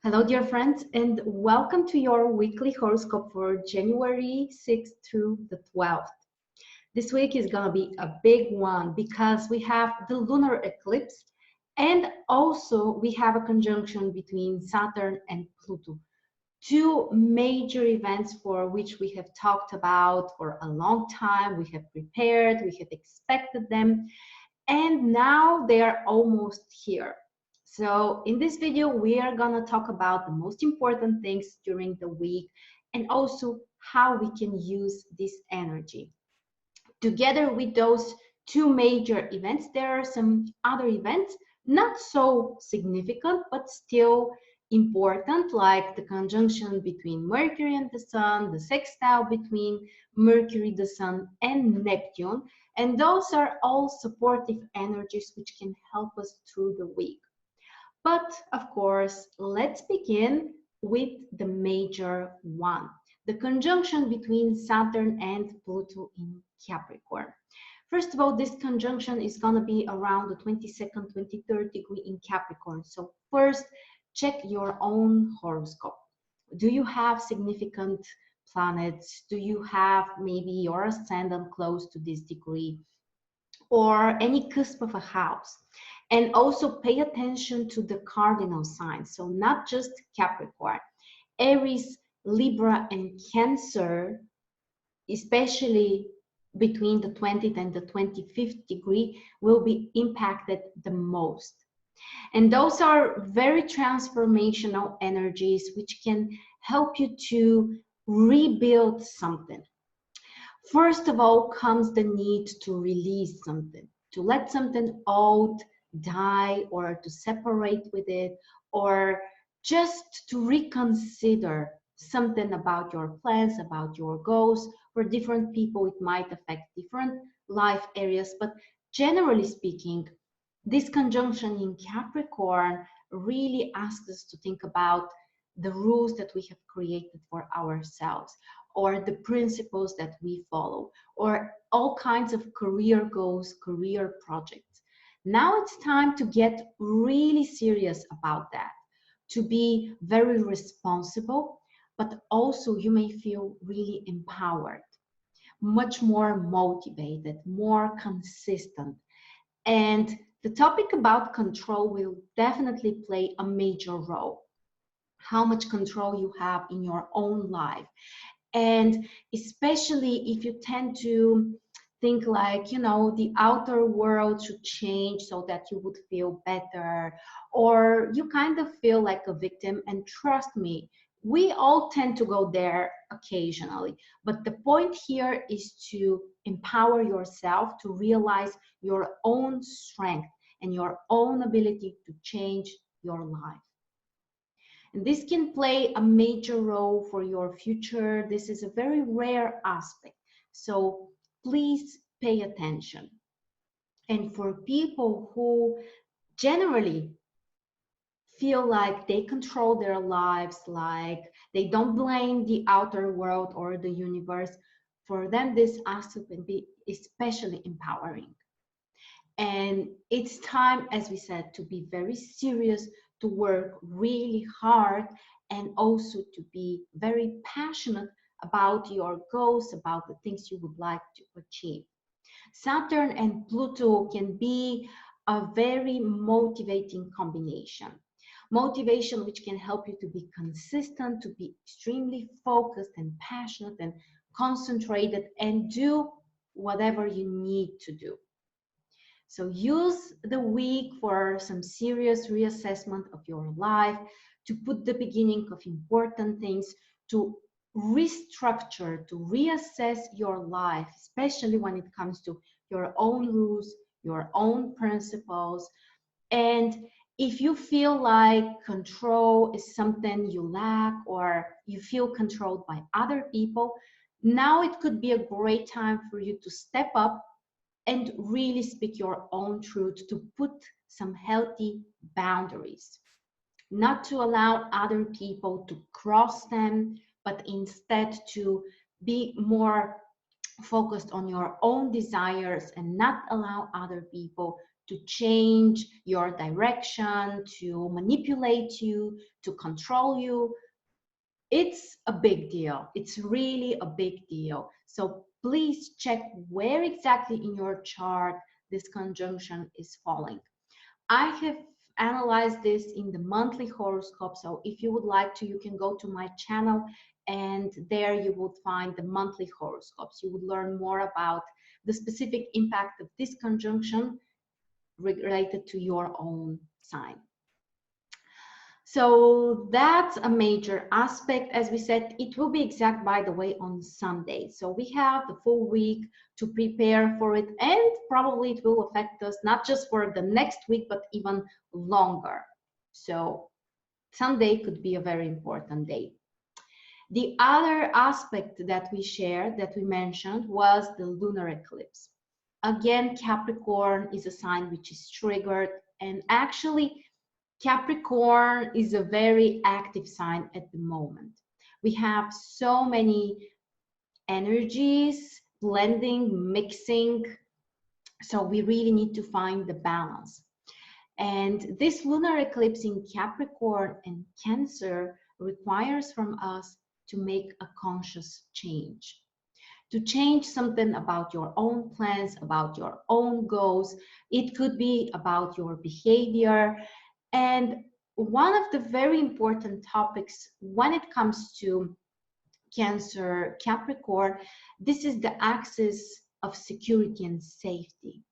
Hello, dear friends, and welcome to your weekly horoscope for January 6th through the 12th. This week is going to be a big one because we have the lunar eclipse and also we have a conjunction between Saturn and Pluto. Two major events for which we have talked about for a long time. We have prepared, we have expected them, and now they are almost here. So in this video, we are going to talk about the most important things during the week and also how we can use this energy. Together with those two major events, there are some other events, not so significant, but still important, like the conjunction between Mercury and the Sun, the sextile between Mercury, the Sun, and Neptune. And those are all supportive energies which can help us through the week. But of course, let's begin with the major one, the conjunction between Saturn and Pluto in Capricorn. First of all, this conjunction is going to be around the 22nd, 23rd degree in Capricorn. So first, check your own horoscope. Do you have significant planets? Do you have maybe your ascendant close to this degree? Or any cusp of a house? And also pay attention to the cardinal signs. So not just Capricorn, Aries, Libra, and Cancer, especially between the 20th and the 25th degree, will be impacted the most. And those are very transformational energies which can help you to rebuild something. First of all comes the need to release something, to let something old die, or to separate with it, or just to reconsider something about your plans, about your goals. For different people, it might affect different life areas, but generally speaking, this conjunction in Capricorn really asks us to think about the rules that we have created for ourselves, or the principles that we follow, or all kinds of career goals, career projects. Now it's time to get really serious about that, to be very responsible, but also you may feel really empowered, much more motivated, more consistent. And the topic about control will definitely play a major role. How much control you have in your own life. And especially if you tend to think like, the outer world should change so that you would feel better, or you kind of feel like a victim. And trust me, we all tend to go there occasionally. But the point here is to empower yourself to realize your own strength and your own ability to change your life. And this can play a major role for your future. This is a very rare aspect. So please pay attention. And for people who generally feel like they control their lives, like they don't blame the outer world or the universe, for them this aspect can be especially empowering. And it's time, as we said, to be very serious, to work really hard, and also to be very passionate about your goals, about the things you would like to achieve. Saturn and Pluto can be a very motivating combination. Motivation which can help you to be consistent, to be extremely focused and passionate and concentrated and do whatever you need to do. So use the week for some serious reassessment of your life, to put the beginning of important things, to restructure, to reassess your life, especially when it comes to your own rules, your own principles. And if you feel like control is something you lack, or you feel controlled by other people, now it could be a great time for you to step up and really speak your own truth, to put some healthy boundaries, not to allow other people to cross them, but instead to be more focused on your own desires and not allow other people to change your direction, to manipulate you, to control you. It's a big deal. It's really a big deal. So please check where exactly in your chart this conjunction is falling. I have analyzed this in the monthly horoscope. So if you would like to, you can go to my channel and there you would find the monthly horoscopes. You would learn more about the specific impact of this conjunction related to your own sign. So that's a major aspect. As we said, it will be exact, by the way, on Sunday. So we have the full week to prepare for it, and probably it will affect us not just for the next week, but even longer. So Sunday could be a very important day. The other aspect that we shared, that we mentioned, was the lunar eclipse. Again, Capricorn is a sign which is triggered, and actually Capricorn is a very active sign at the moment. We have so many energies blending, mixing, so we really need to find the balance. And this lunar eclipse in Capricorn and Cancer requires from us to make a conscious change. To change something about your own plans, about your own goals. It could be about your behavior. And one of the very important topics when it comes to Cancer, Capricorn, this is the axis of security and safety.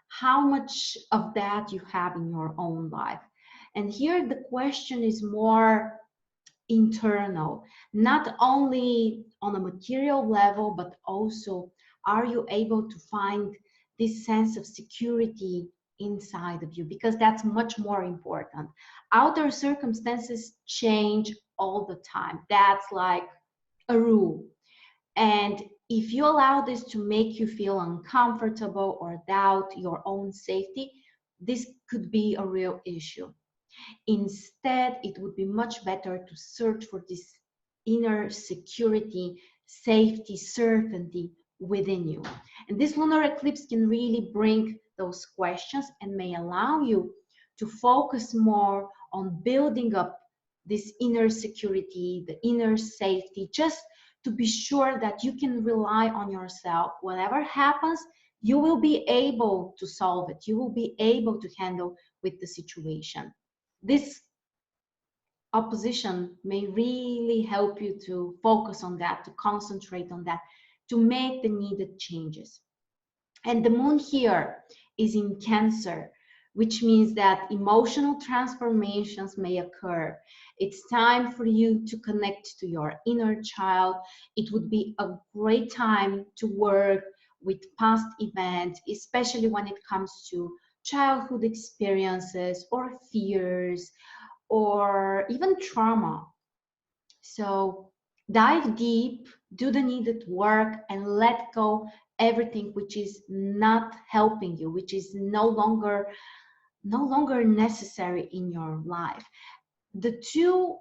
How much of that you have in your own life? And here the question is more internal, not only on a material level, but also, are you able to find this sense of security inside of you? Because that's much more important. Outer circumstances change all the time. That's like a rule. And if you allow this to make you feel uncomfortable or doubt your own safety, this could be a real issue. Instead, it would be much better to search for this inner security, safety, certainty within you. And this lunar eclipse can really bring those questions and may allow you to focus more on building up this inner security, the inner safety, just to be sure that you can rely on yourself. Whatever happens, you will be able to solve it. You will be able to handle with the situation. This opposition may really help you to focus on that, to concentrate on that, to make the needed changes. And the moon here is in Cancer, which means that emotional transformations may occur. It's time for you to connect to your inner child. It would be a great time to work with past events, especially when it comes to childhood experiences or fears or even trauma. So dive deep, do the needed work, and let go everything which is not helping you, which is no longer necessary in your life. The two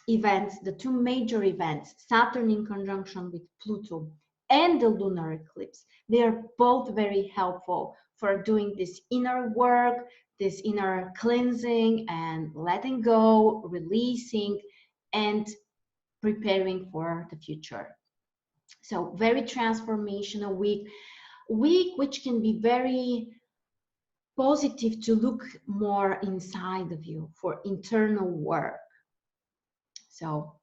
events, the two major events, Saturn in conjunction with Pluto and the lunar eclipse, they are both very helpful for doing this inner work, this inner cleansing and letting go, releasing, and preparing for the future. So very transformational week which can be very positive to look more inside of you for internal work. So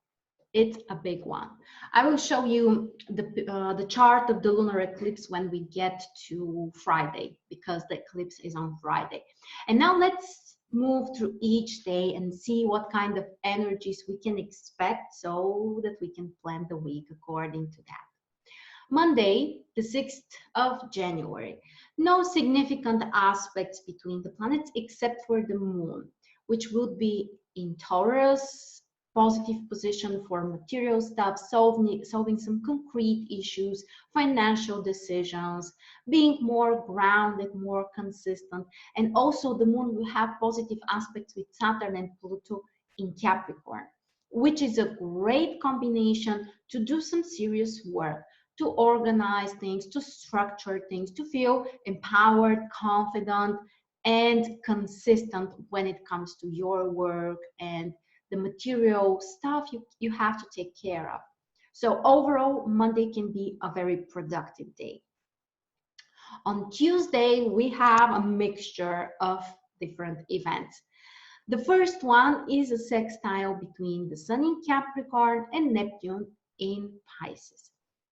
it's a big one. I will show you the chart of the lunar eclipse when we get to Friday, because the eclipse is on Friday. And now let's move through each day and see what kind of energies we can expect so that we can plan the week according to that. Monday, the 6th of January. No significant aspects between the planets except for the moon, which would be in Taurus, positive position for material stuff, solving some concrete issues, financial decisions, being more grounded, more consistent. And also the moon will have positive aspects with Saturn and Pluto in Capricorn, which is a great combination to do some serious work, to organize things, to structure things, to feel empowered, confident, and consistent when it comes to your work and the material stuff you have to take care of. So overall, Monday can be a very productive day. On Tuesday, we have a mixture of different events. The first one is a sextile between the Sun in Capricorn and Neptune in Pisces.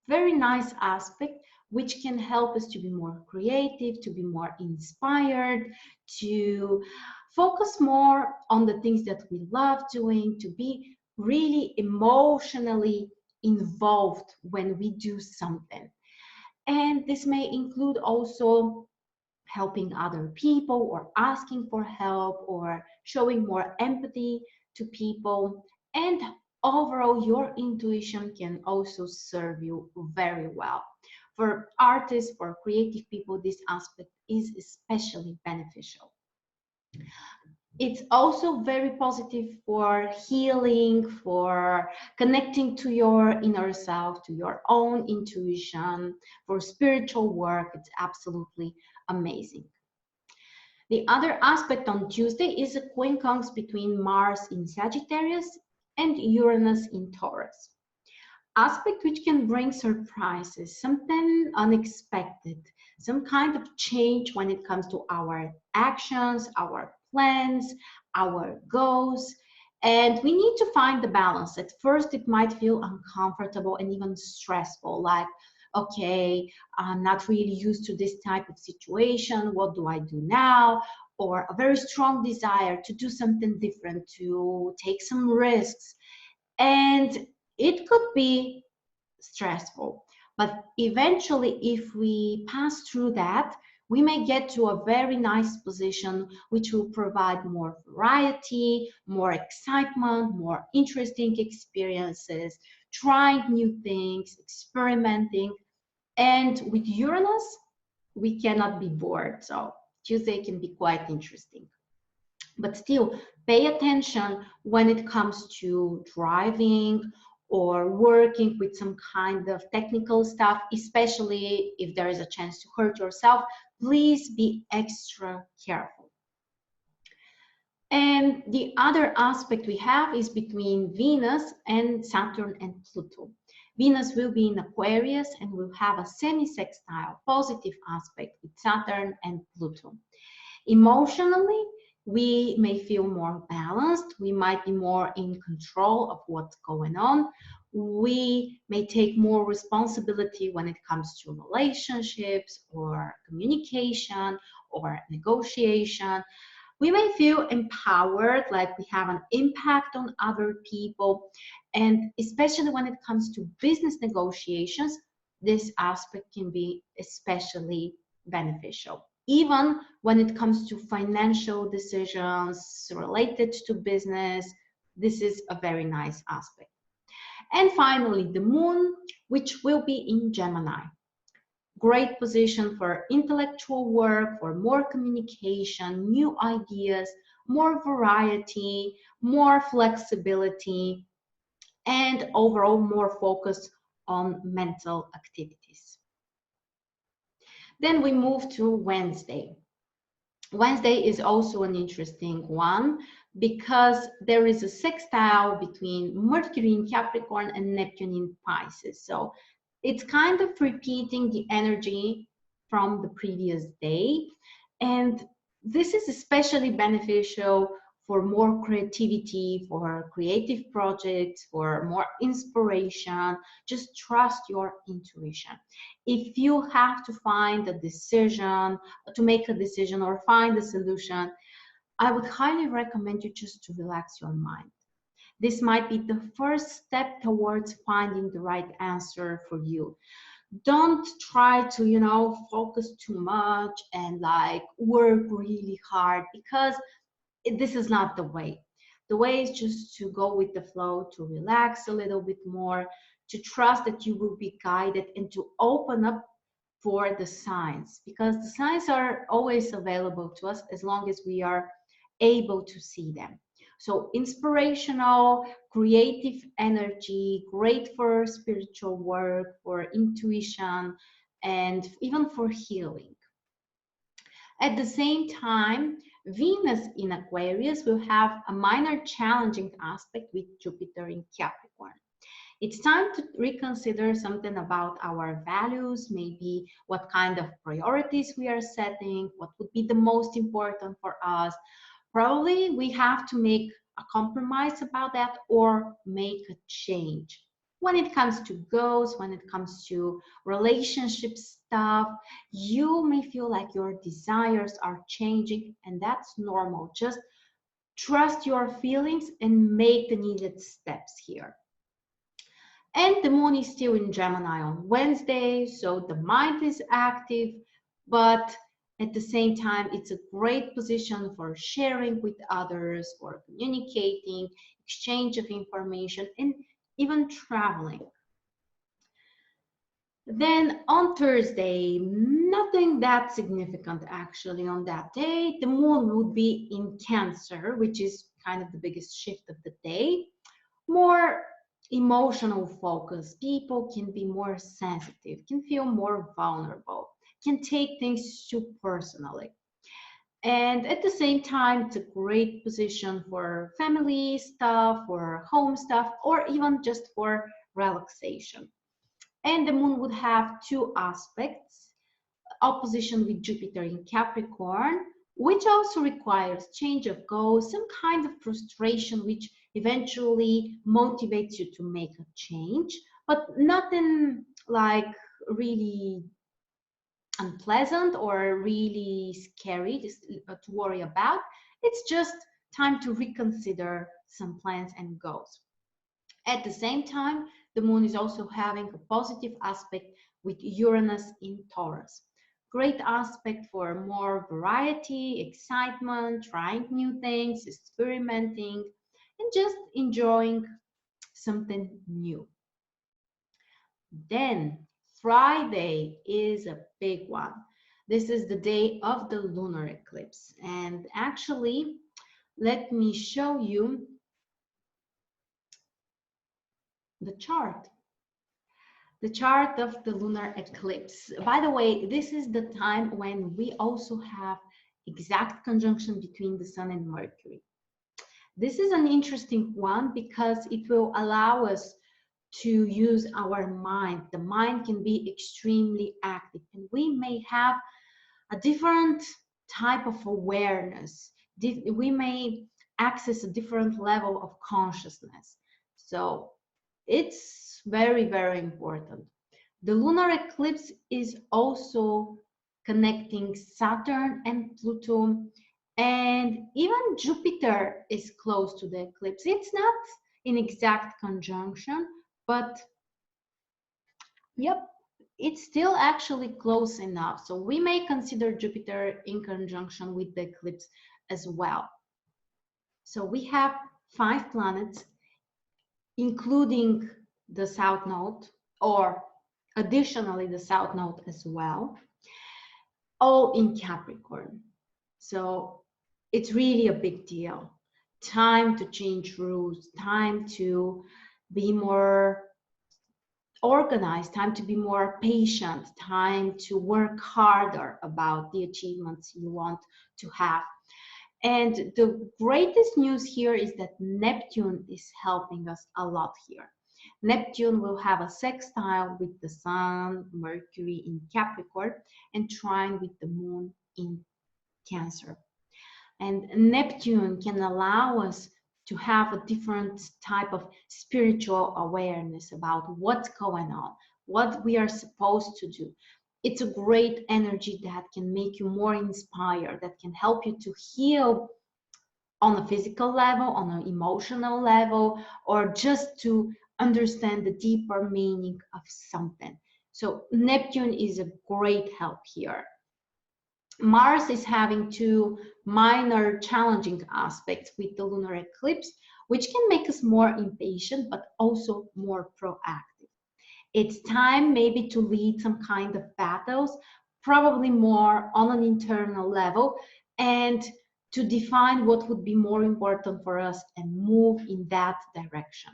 Very nice aspect, which can help us to be more creative, to be more inspired, to focus more on the things that we love doing, to be really emotionally involved when we do something. And this may include also helping other people or asking for help or showing more empathy to people. And overall, your intuition can also serve you very well. For artists, for creative people, this aspect is especially beneficial. It's also very positive for healing, for connecting to your inner self, to your own intuition, for spiritual work. It's absolutely amazing. The other aspect on Tuesday is a quincunx between Mars in Sagittarius and Uranus in Taurus. Aspect which can bring surprises, something unexpected, some kind of change when it comes to our actions, our plans, our goals. And we need to find the balance. At first, it might feel uncomfortable and even stressful, like, okay, I'm not really used to this type of situation. What do I do now? Or a very strong desire to do something different, to take some risks. And it could be stressful, but eventually, if we pass through that, we may get to a very nice position which will provide more variety, more excitement, more interesting experiences, trying new things, experimenting. And with Uranus, we cannot be bored. So Tuesday can be quite interesting. But still, pay attention when it comes to driving or working with some kind of technical stuff, especially if there is a chance to hurt yourself. Please be extra careful. And the other aspect we have is between Venus and Saturn and Pluto. Venus will be in Aquarius and will have a semi-sextile positive aspect with Saturn and Pluto. Emotionally, we may feel more balanced. We might be more in control of what's going on. We may take more responsibility when it comes to relationships or communication or negotiation. We may feel empowered, like we have an impact on other people. And especially when it comes to business negotiations, this aspect can be especially beneficial. Even when it comes to financial decisions related to business, this is a very nice aspect. And finally, the moon, which will be in Gemini. Great position for intellectual work, for more communication, new ideas, more variety, more flexibility, and overall more focus on mental activities. Then we move to Wednesday. Wednesday is also an interesting one because there is a sextile between Mercury in Capricorn and Neptune in Pisces. So it's kind of repeating the energy from the previous day. And this is especially beneficial for more creativity, for creative projects, for more inspiration. Just trust your intuition. If you have to find a decision, to make a decision or find a solution, I would highly recommend you just to relax your mind. This might be the first step towards finding the right answer for you. Don't try to, focus too much and like work really hard, because this is not the way. The way is just to go with the flow, to relax a little bit more, to trust that you will be guided, and to open up for the signs, because the signs are always available to us as long as we are able to see them. So inspirational, creative energy, great for spiritual work, for intuition, and even for healing. At the same time, Venus in Aquarius will have a minor challenging aspect with Jupiter in Capricorn. It's time to reconsider something about our values, maybe what kind of priorities we are setting, what would be the most important for us. Probably we have to make a compromise about that or make a change. When it comes to goals, when it comes to relationship stuff, you may feel like your desires are changing, and that's normal. Just trust your feelings and make the needed steps here. And the moon is still in Gemini on Wednesday, so the mind is active, but at the same time, it's a great position for sharing with others, for communicating, exchange of information, and even traveling. Then on Thursday, nothing that significant actually on that day. The moon would be in Cancer, which is kind of the biggest shift of the day. More emotional focus. People can be more sensitive, can feel more vulnerable, can take things too personally. And at the same time, it's a great position for family stuff, for home stuff, or even just for relaxation. And the moon would have two aspects: opposition with Jupiter in Capricorn, which also requires change of goals, some kind of frustration, which eventually motivates you to make a change, but nothing like really unpleasant or really scary to worry about. It's just time to reconsider some plans and goals. At the same time, the moon is also having a positive aspect with Uranus in Taurus. Great aspect for more variety, excitement, trying new things, experimenting, and just enjoying something new. Then Friday is a big one. This is the day of the lunar eclipse. And actually, let me show you the chart. The chart of the lunar eclipse. By the way, this is the time when we also have exact conjunction between the Sun and Mercury. This is an interesting one because it will allow us to use our mind. The mind can be extremely active, and we may have a different type of awareness. We may access a different level of consciousness. So it's very, very important. The lunar eclipse is also connecting Saturn and Pluto, and even Jupiter is close to the eclipse. It's not in exact conjunction, but yep, it's still actually close enough. So we may consider Jupiter in conjunction with the eclipse as well. So we have 5 planets, including the South Node, or additionally the South Node as well, all in Capricorn. So it's really a big deal. Time to change rules, time to be more organized, time to be more patient, time to work harder about the achievements you want to have. And the greatest news here is that Neptune is helping us a lot here. Neptune will have a sextile with the Sun, Mercury in Capricorn, and trine with the Moon in Cancer. And Neptune can allow us to have a different type of spiritual awareness about what's going on, what we are supposed to do. It's a great energy that can make you more inspired, that can help you to heal on a physical level, on an emotional level, or just to understand the deeper meaning of something. So Neptune is a great help here. Mars is having 2 minor challenging aspects with the lunar eclipse, which can make us more impatient, but also more proactive. It's time maybe to lead some kind of battles, probably more on an internal level, and to define what would be more important for us and move in that direction.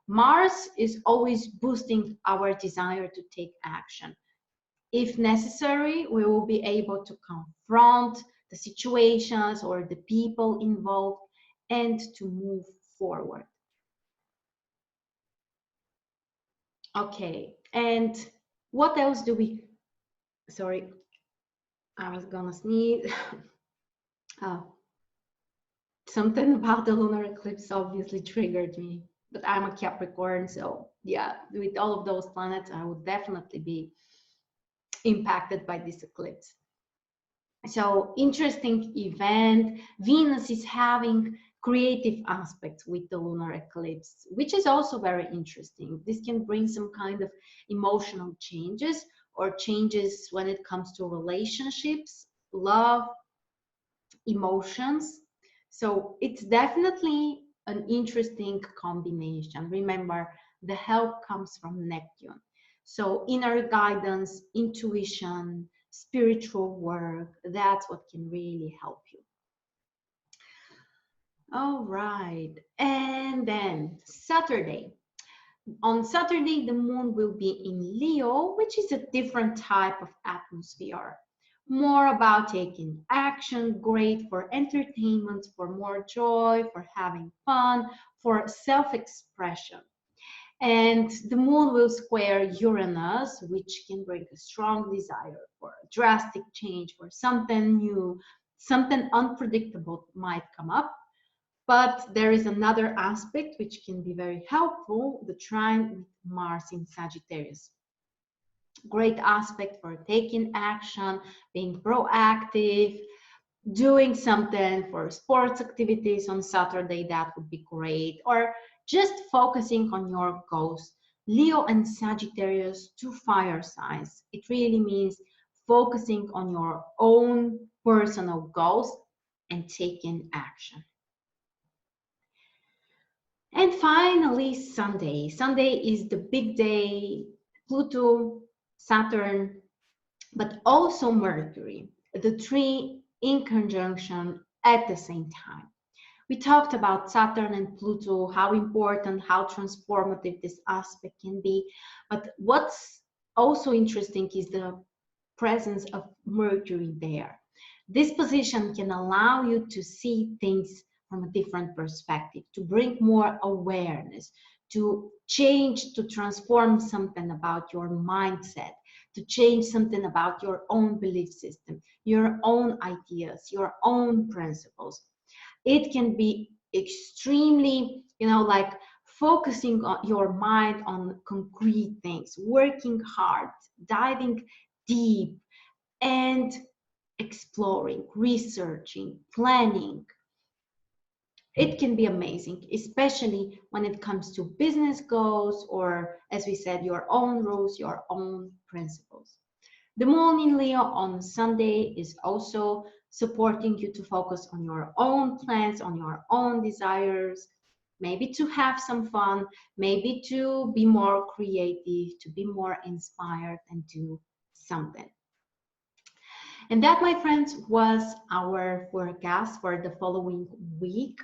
Mars is always boosting our desire to take action. If necessary, we will be able to confront the situations or the people involved and to move forward. Okay, and what else do we, sorry, I was gonna sneeze. Oh, something about the lunar eclipse obviously triggered me, but I'm a Capricorn, so yeah, with all of those planets, I would definitely be impacted by this eclipse. So interesting event. Venus is having creative aspects with the lunar eclipse, which is also very interesting. This can bring some kind of emotional changes or changes when it comes to relationships, love, emotions. So it's definitely an interesting combination. Remember, the help comes from Neptune. So inner guidance, intuition, spiritual work, that's what can really help you. All right. And then Saturday. On Saturday, the moon will be in Leo, which is a different type of atmosphere. More about taking action, great for entertainment, for more joy, for having fun, for self-expression. And the moon will square Uranus, which can bring a strong desire for a drastic change, for something new, something unpredictable might come up. But there is another aspect which can be very helpful, the trine with Mars in Sagittarius. Great aspect for taking action, being proactive, doing something for sports activities on Saturday, that would be great, or just focusing on your goals. Leo and Sagittarius, two fire signs. It really means focusing on your own personal goals and taking action. And finally, Sunday. Sunday is the big day, Pluto, Saturn, but also Mercury, the three in conjunction at the same time. We talked about Saturn and Pluto, how important, how transformative this aspect can be. But what's also interesting is the presence of Mercury there. This position can allow you to see things from a different perspective, to bring more awareness, to change, to transform something about your mindset, to change something about your own belief system, your own ideas, your own principles. It can be extremely, like focusing on your mind on concrete things, working hard, diving deep, and exploring, researching, planning. It can be amazing, especially when it comes to business goals or, as we said, your own rules, your own principles. The moon in Leo on Sunday is also supporting you to focus on your own plans, on your own desires, maybe to have some fun, maybe to be more creative, to be more inspired and do something. And that, my friends, was our forecast for the following week.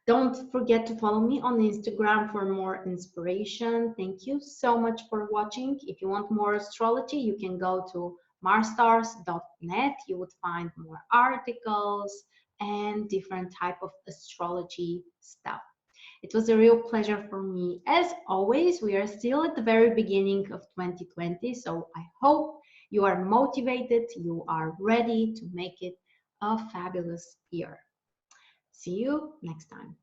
Don't forget to follow me on Instagram for more inspiration. Thank you so much for watching. If you want more astrology, you can go to marstars.net. You would find more articles and different type of astrology stuff. It was a real pleasure for me. As always, we are still at the very beginning of 2020, so I hope you are motivated, you are ready to make it a fabulous year. See you next time.